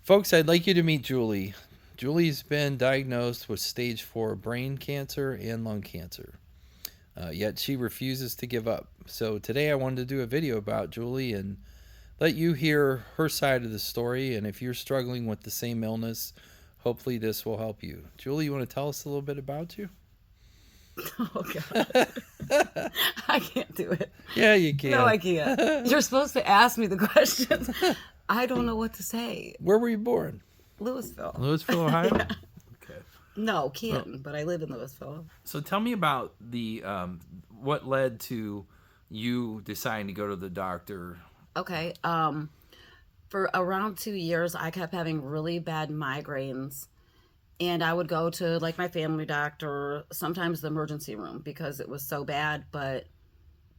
Folks, I'd like you to meet Julie. Julie's been diagnosed with stage 4 brain cancer and lung cancer. Yet she refuses to give up. So today I wanted to do a video about Julie and let you hear her side of the story. And if you're struggling with the same illness, hopefully this will help you. Julie, you want to tell us a little bit about you? Oh God, I can't do it. Yeah, you No, can. I can't. You're supposed to ask me the questions. I don't know what to say. Where were you born? Louisville. Louisville, Ohio? Yeah. Okay. No, Well, Canton, but I live in Louisville. so tell me about the what led to you deciding to go to the doctor. Okay. For around 2 years, I kept having really bad migraines, and I would go to like my family doctor, sometimes the emergency room because it was so bad, but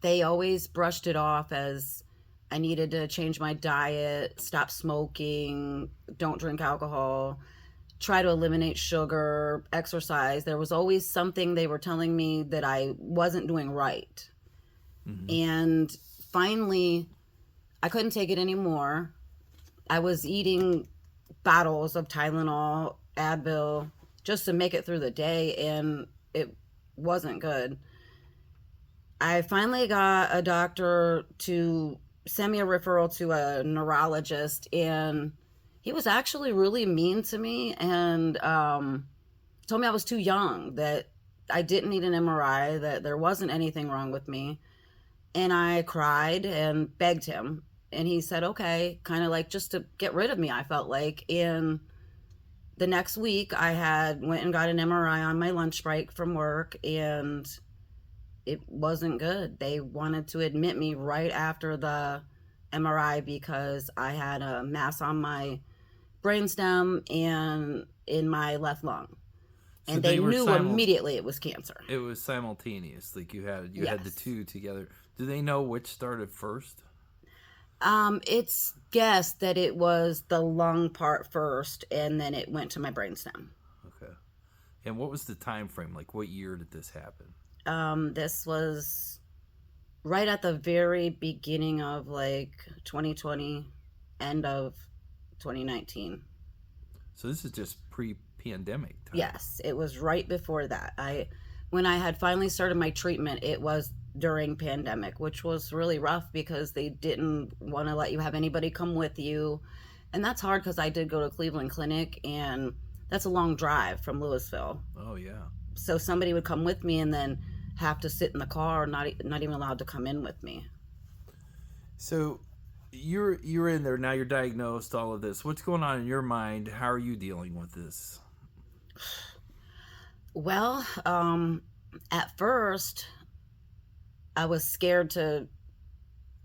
they always brushed it off as I needed to change my diet, stop smoking, don't drink alcohol, try to eliminate sugar, exercise. There was always something they were telling me that I wasn't doing right. Mm-hmm. And finally, I couldn't take it anymore. I was eating bottles of Tylenol, Advil, just to make it through the day, and it wasn't good. I finally got a doctor to send me a referral to a neurologist, and he was actually really mean to me and told me I was too young, that I didn't need an MRI, that there wasn't anything wrong with me. And I cried and begged him. And he said, okay, kind of like just to get rid of me, I felt like. And the next week, I had went and got an MRI on my lunch break from work, and it wasn't good. They wanted to admit me right after the MRI because I had a mass on my brainstem and in my left lung. So And they they were knew immediately it was cancer. it was simultaneous. Like you had the Yes. two together. Do they know which started first? It's guessed that it was the lung part first and then it went to my brainstem. Okay. And what was the time frame? Like what year did this happen? This was right at the very beginning of like 2020, end of 2019. So this is just pre-pandemic time. Yes, it was right before that. When I had finally started my treatment, it was during pandemic, which was really rough because they didn't want to let you have anybody come with you. And that's hard because I did go to Cleveland Clinic, and that's a long drive from Louisville. Oh yeah. So somebody would come with me and then have to sit in the car, not even allowed to come in with me. So you're in there now. You're diagnosed. All of this. What's going on in your mind? How are you dealing with this? Well, at first I was scared to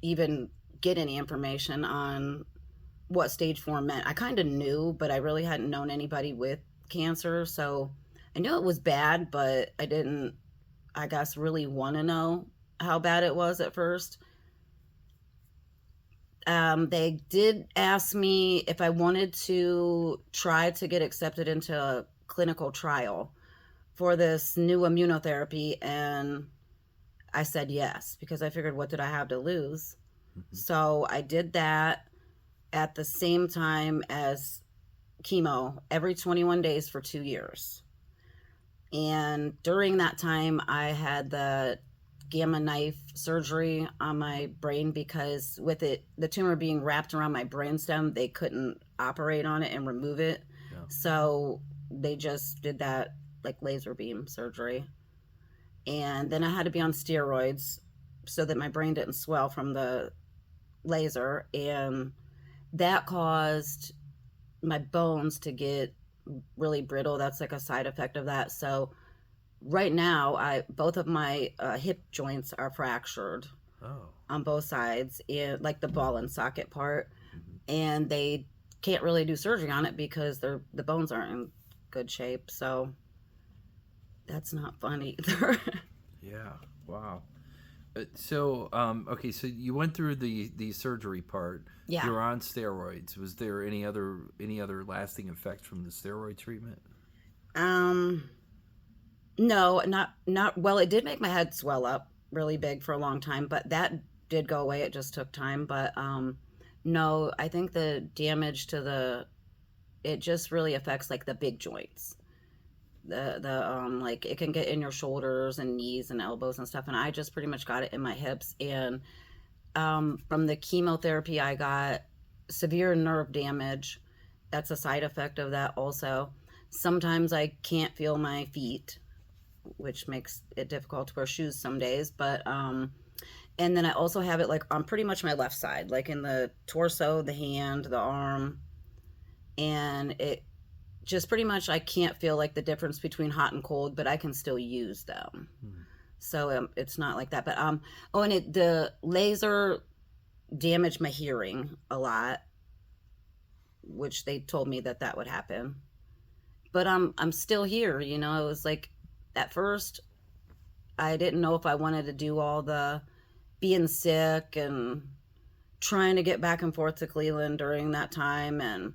even get any information on what stage 4 meant. I kind of knew, but I really hadn't known anybody with cancer. So I knew it was bad, but I didn't, I guess, really want to know how bad it was at first. They did ask me if I wanted to try to get accepted into a clinical trial for this new immunotherapy. And I said yes, because I figured, what did I have to lose? Mm-hmm. So I did that at the same time as chemo every 21 days for 2 years. And during that time, I had the gamma knife surgery on my brain because with it, the tumor being wrapped around my brainstem, they couldn't operate on it and remove it. Yeah. So they just did that like laser beam surgery. And then I had to be on steroids so that my brain didn't swell from the laser. And that caused my bones to get really brittle. That's like a side effect of that. So right now, I both of my hip joints are fractured Oh. on both sides, and like the ball and socket part, Mm-hmm. and they can't really do surgery on it because the bones aren't in good shape. So that's not fun either. Yeah. Wow. Okay, so you went through the surgery part. Yeah. You're on steroids. Was there any other lasting effects from the steroid treatment? Um. No, not well. It did make my head swell up really big for a long time, but that did go away. It just took time. But no, I think the damage to the it just really affects like the big joints. The like it can get in your shoulders and knees and elbows and stuff, and I just pretty much got it in my hips. And from the chemotherapy I got severe nerve damage. That's a side effect of that also. Sometimes I can't feel my feet, which makes it difficult to wear shoes some days, but and then I also have it like on pretty much my left side, like in the torso, the hand, the arm, and it just pretty much I can't feel like the difference between hot and cold, but I can still use them. Hmm. So it's not like that. But oh, and the laser damaged my hearing a lot, which they told me that that would happen. But I'm still here. You know, it was like at first I didn't know if I wanted to do all the being sick and trying to get back and forth to Cleveland during that time, and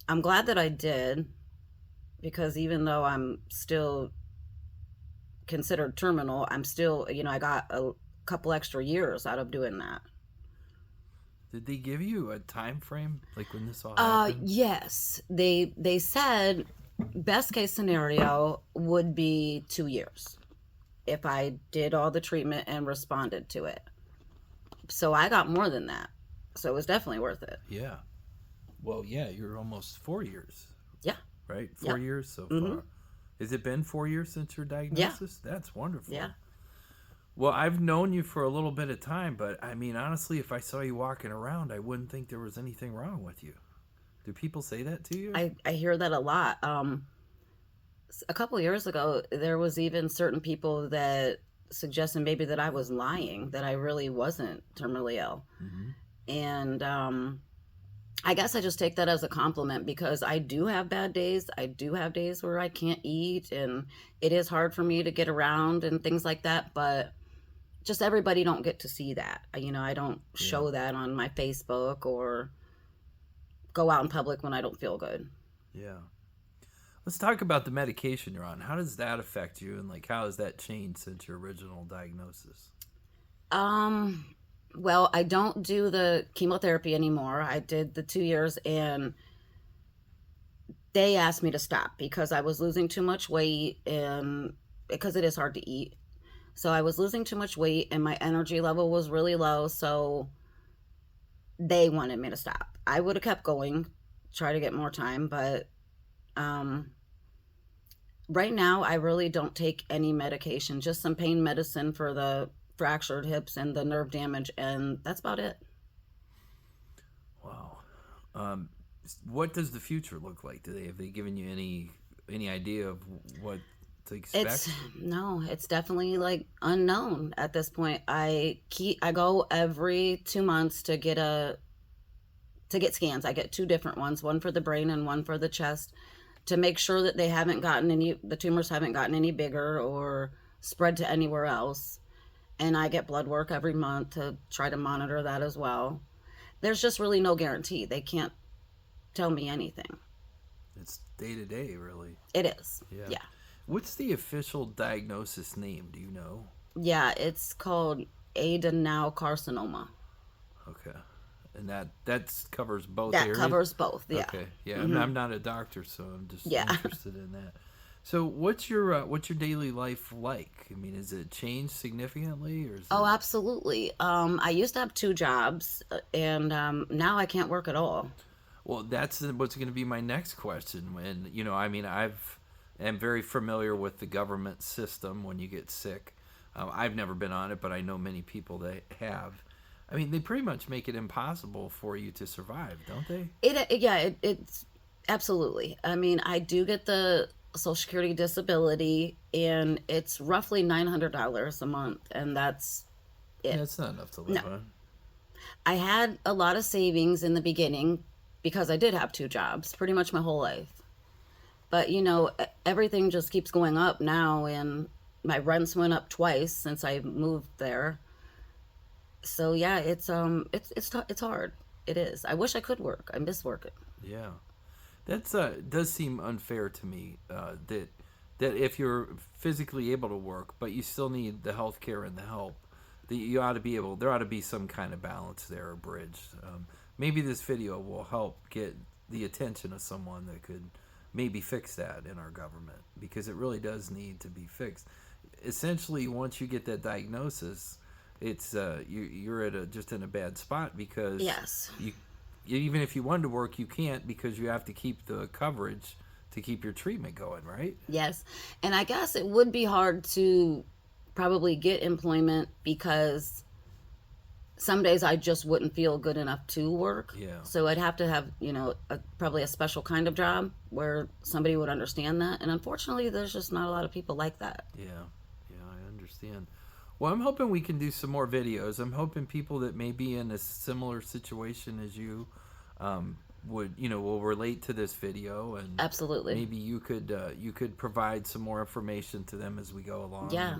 I'm glad that I did, because even though I'm still considered terminal, I'm still, you know, I got a couple extra years out of doing that. Did they give you a time frame, like when this all happened? Yes. They said best case scenario would be 2 years if I did all the treatment and responded to it. So I got more than that. So it was definitely worth it. Yeah. Well, yeah, you're almost 4 years. Yeah. Right? 4 years so far. Mhm. Has it been 4 years since your diagnosis? That's wonderful. Yeah. Well, I've known you for a little bit of time, but I mean, honestly, if I saw you walking around, I wouldn't think there was anything wrong with you. Do people say that to you? I hear that a lot. A couple of years ago, there was even certain people that suggested maybe that I was lying, that I really wasn't terminally ill. Hmm. And I guess I just take that as a compliment, because I do have bad days. I do have days where I can't eat, and it is hard for me to get around and things like that. But just everybody don't get to see that. You know, I don't show Yeah. that on my Facebook or go out in public when I don't feel good. Yeah. Let's talk about the medication you're on. How does that affect you, and like how has that changed since your original diagnosis? Um, well, I don't do the chemotherapy anymore. I did the 2 years, and they asked me to stop because I was losing too much weight, and because it is hard to eat. So I was losing too much weight and my energy level was really low. So they wanted me to stop. I would have kept going, try to get more time, but um, right now I really don't take any medication, just some pain medicine for the fractured hips and the nerve damage, and that's about it. Wow. Um, what does the future look like? Have they given you any idea of what to expect? It's no, it's definitely like unknown at this point. I go every 2 months to get scans. I get two different ones, one for the brain and one for the chest, to make sure that the tumors haven't gotten any bigger or spread to anywhere else. And I get blood work every month to try to monitor that as well. There's just really no guarantee. They can't tell me anything. It's day to day, really. It is. Yeah. Yeah. What's the official diagnosis name? Do you know? Yeah, it's called adenocarcinoma. Okay. And that covers both That areas? covers both. Yeah. Okay. Yeah. Mhm. I'm not a doctor, so I'm just Yeah. interested in that. So what's your daily life like? I mean, has it changed significantly, or is Oh, it? absolutely. I used to have two jobs, and now I can't work at all. Well, that's what's going to be my next question. When I mean, am very familiar with the government system when you get sick. I've never been on it, but I know many people that have. I mean, they pretty much make it impossible for you to survive, don't they? It's absolutely. I mean, I do get the Social Security disability, and it's roughly $900 a month, and that's Yeah, it. it's not enough to No, live on. I had a lot of savings in the beginning because I did have two jobs pretty much my whole life. But everything just keeps going up now, and my rents went up twice since I moved there. So yeah, it's hard. It is. I wish I could work. I miss working. Yeah. That's does seem unfair to me. That if you're physically able to work, but you still need the health care and the help, that you ought to be able. There ought to be some kind of balance there, or bridge. Maybe this video will help get the attention of someone that could maybe fix that in our government, because it really does need to be fixed. Essentially, once you get that diagnosis, it's you're at just in a bad spot, because Yes. you even if you wanted to work, you can't, because you have to keep the coverage to keep your treatment going, right? Yes. And I guess it would be hard to probably get employment because some days I just wouldn't feel good enough to work. Yeah. So I'd have to have, probably a special kind of job where somebody would understand that. And unfortunately, there's just not a lot of people like that. Yeah, I understand. Well, I'm hoping we can do some more videos. I'm hoping people that may be in a similar situation as you will relate to this video, and Absolutely. maybe you could provide some more information to them as we go along. Yeah.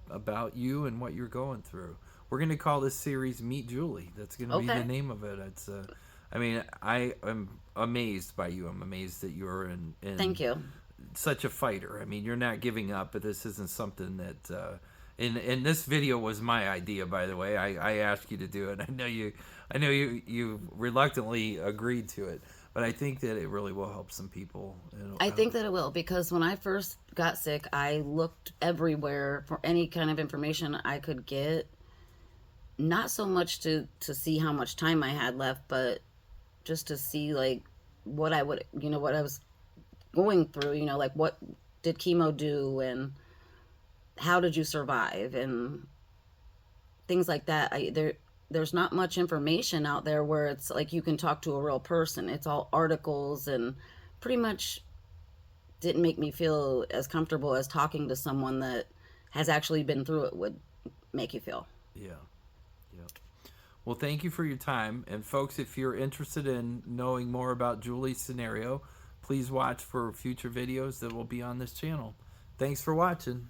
About you and what you're going through. We're going to call this series "Meet Julie." That's going to be Okay. the name of it. It's I am amazed by you. I'm amazed that you're in Thank you. such a fighter. I mean, you're not giving up, but this isn't something that and this video was my idea, by the way. I asked you to do it. I know you reluctantly agreed to it, but I think that it really will help some people. I think that it will, because when I first got sick, I looked everywhere for any kind of information I could get. Not so much to see how much time I had left, but just to see like what I would, what I was going through, like what did chemo do and how did you survive and things like that. There's not much information out there where it's like you can talk to a real person. It's all articles, and pretty much didn't make me feel as comfortable as talking to someone that has actually been through it would make you feel. Yeah. Well, thank you for your time. And folks, if you're interested in knowing more about Julie's scenario, please watch for future videos that will be on this channel. Thanks for watching.